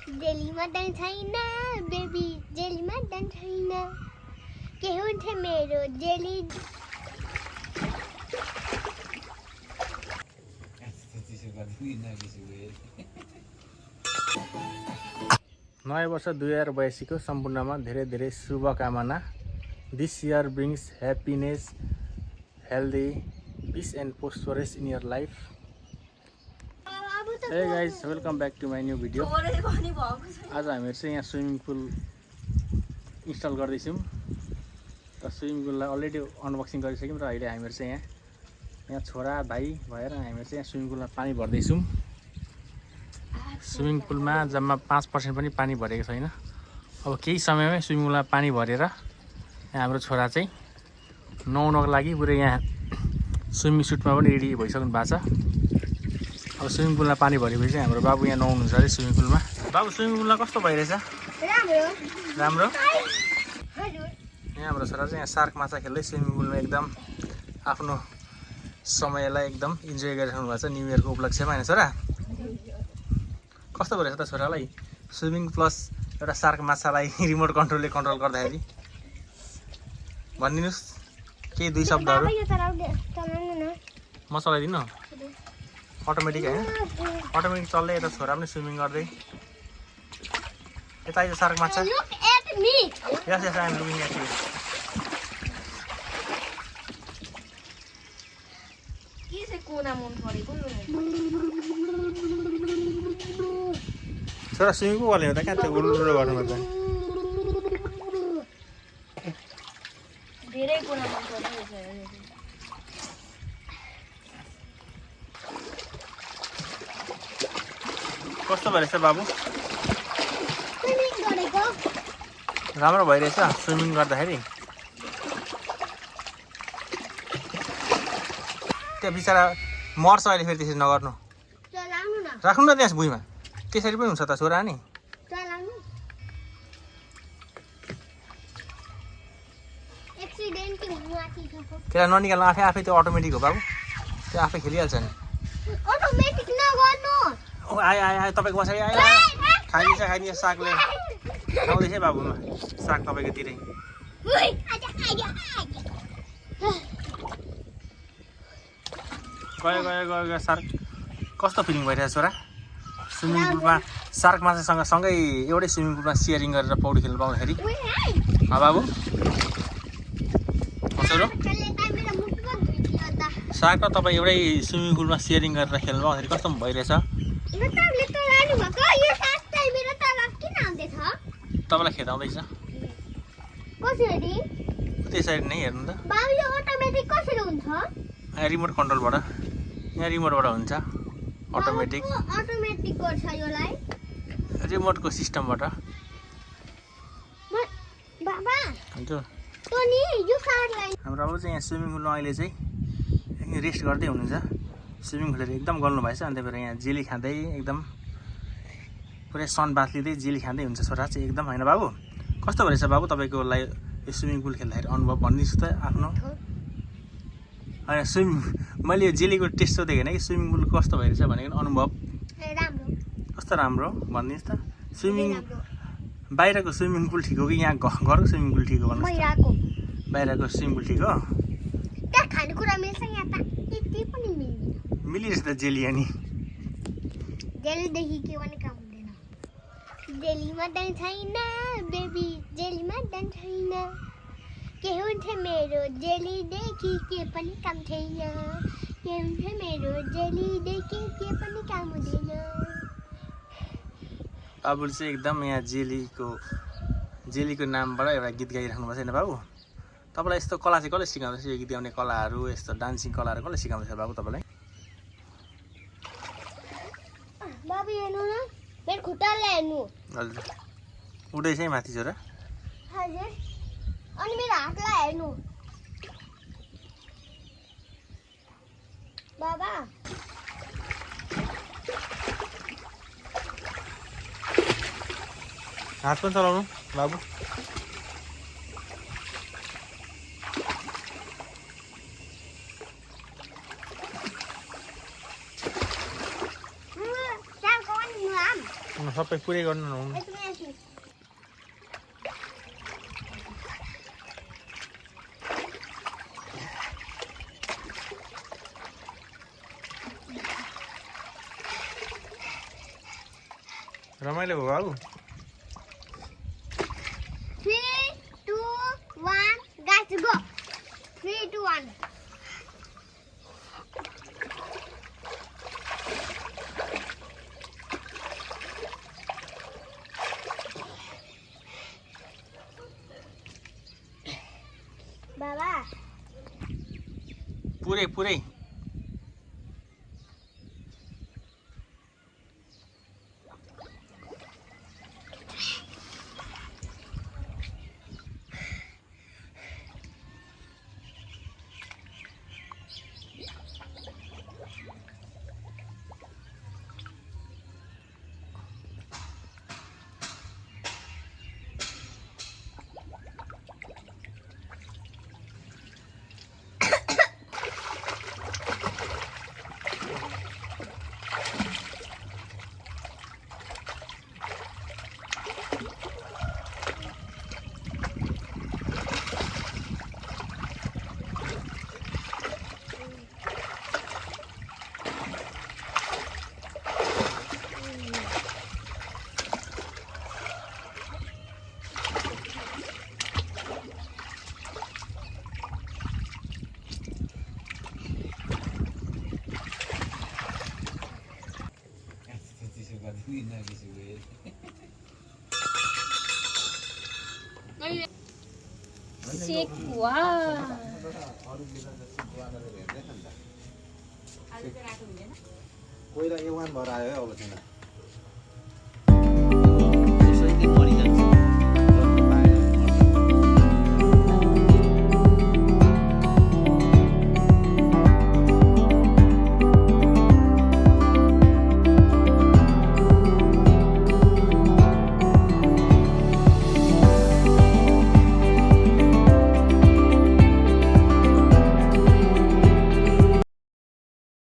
जेलीमा दान छैन बेबी जेलीमा दान छैन के हुन्छ मेरो जेली नयाँ वर्ष 2082 को सम्पूर्णमा धेरै धेरै शुभकामना। This year brings happiness healthy peace and prosperous in your life. Hey guys welcome back to my new video. आज हामीहरू चाहिँ यहाँ स्विमिङ पुल इन्स्टल गर्दैछौँ र स्विमिङ पुललाई अलरेडी अनबक्सिङ गरिसक्यौँ र अहिले हामीहरू चाहिँ यहाँ छोरा भाइ भएर हामीहरू चाहिँ यहाँ स्विमिङ पुलमा पानी भर्दैछौँ। स्विमिङ पुलमा जम्मा 5% पनि पानी भरेको छैन। अब केही समयमै स्विमिङ पुलमा पानी भरेर हाम्रो छोरा चाहिँ नुहाउनको लागि पुरै यहाँ स्विमिङ सुटमा पनि रेडी भइसक्नु भएको छ। अब स्विमिङ पुलमा पानी भरेपछि चाहिँ हाम्रो बाबु यहाँ नुहाउनुहुन्छ अरे स्विमिङ पुलमा। बाबु स्विमिङ पुलमा कस्तो भइरहेछ? राम्रो। यहाँ हाम्रो छोरा चाहिँ यहाँ सार्क माछा खेल्दै स्विमिङ पुलमा एकदम आफ्नो समयलाई एकदम इन्जोय गरिराख्नु भएको छ न्यु इयरको उपलक्ष्यमा। होइन छोरा कस्तो भइरहेछ त छोरालाई स्विमिङ प्लस एउटा सार्क माछालाई रिमोट कन्ट्रोलले कन्ट्रोल गर्दाखेरि? भनिदिनुहोस् केही दुई शब्दहरू। म चलाइदिनु अटोमेटिक होइन? अटोमेटिक चल्दै यता छोरा पनि स्विमिङ गर्दै यता यो सार्क माछा। यस यस आइएम लुकिङ एट यु। छोरा स्विमिङ पो गर्ने हो त, कहाँ त्यो उल्लु गर्नुपर्छ। कस्तो भइरहेछ बाबु? राम्रो भइरहेछ स्विमिङ गर्दाखेरि? त्यो बिचरा मर्छ अहिले फेरि त्यसरी नगर्नु। राख्नु न त्यहाँ भुइँमा, त्यसरी पनि हुन्छ त छोरा नि। त्यसलाई ननिकाल्नु, आफै आफै त्यो अटोमेटिक हो बाबु, त्यो आफै खेलिहाल्छ नि। आयो आयो आयो तपाईँको बसाइ आयो। खाइदिन्छ सागले आउँदैछ है बाबुमा साग तपाईँको तिरै। गयो गयो गयो गयो सार्क। कस्तो फिलिङ भइरहेछ छोरा स्विमिङ पुलमा सार्क माछासँग सँगै एउटै स्विमिङ पुलमा सेयरिङ गरेर पौडी खेल्नु पाउँदाखेरि? बाबु छोरो सार्क र तपाईँ एउटै स्विमिङ पुलमा सेयरिङ गरेर खेल्नु पाउँदाखेरि कस्तो भइरहेछ? तपाईँलाई खेदाउँदैछ त्यसरी नै हेर्नु त। रिमोट कन्ट्रोलबाट, यहाँ रिमोटबाट हुन्छ अटोमेटिक, रिमोटको सिस्टमबाट हुन्छ। हाम्रो अब चाहिँ यहाँ स्विमिङ पुलमा अहिले चाहिँ रेस्ट गर्दै हुनुहुन्छ। स्विमिङ पुलहरू एकदम गल्नु भएछ, अन्त फेरि यहाँ जेली खाँदै एकदम पुरै सन बाथ लिँदै जेली खाँदै हुन्छ छोरा चाहिँ एकदम। होइन बाबु कस्तो भइरहेछ बाबु तपाईँको लागि यो स्विमिङ पुल खेल्दाखेरि अनुभव भनिदिनुहोस् त आफ्नो? होइन स्विमिङ मैले यो जेलीको टेस्ट सोधेको होइन कि स्विमिङ पुल कस्तो भइरहेछ भनेको अनुभव कस्तो राम्रो भनिदिनुहोस् त। स्विमिङ बाहिरको स्विमिङ पुल ठिक हो कि यहाँ घरको स्विमिङ पुल ठिक हो भन्नुहोस्? बाहिरको स्विमिङ पुल ठिक हो? मिलिरहेछ त जेली अनि जेलीमा दान छैन बेबी जेलीमा दान छैन के हुन्छ मेरो जेलीदेखि के पनि काम छैन के हुन्छ मेरो जेलीदेखि के पनि काम हुँदैन। बाबुले चाहिँ एकदम यहाँ जेलीको नामबाट एउटा गीत गाइराख्नु भएको छैन बाबु? तपाईँलाई यस्तो कला चाहिँ कसले सिकाउँदैछ? यो गीत गाउने कलाहरू, यस्तो डान्सिङ कलाहरू कसले सिकाउँदैछ बाबु तपाईँलाई? बाबु हेर्नु न मेरो खुट्टालाई हेर्नु। हजुर उठ्दैछ है माथि छोरा? हजुर अनि मेरो हातलाई हेर्नु बाबा। हात पनि चलाउनु बाबु। सबै पुरै गर्नु नहुनु यसमा यसमा रमाइलो भयो बाबु 3 2 1 guys go 3 2 1 बाबा पुरै पुरै Sick, wow. कोही त A1 भएर आयो है अब छैन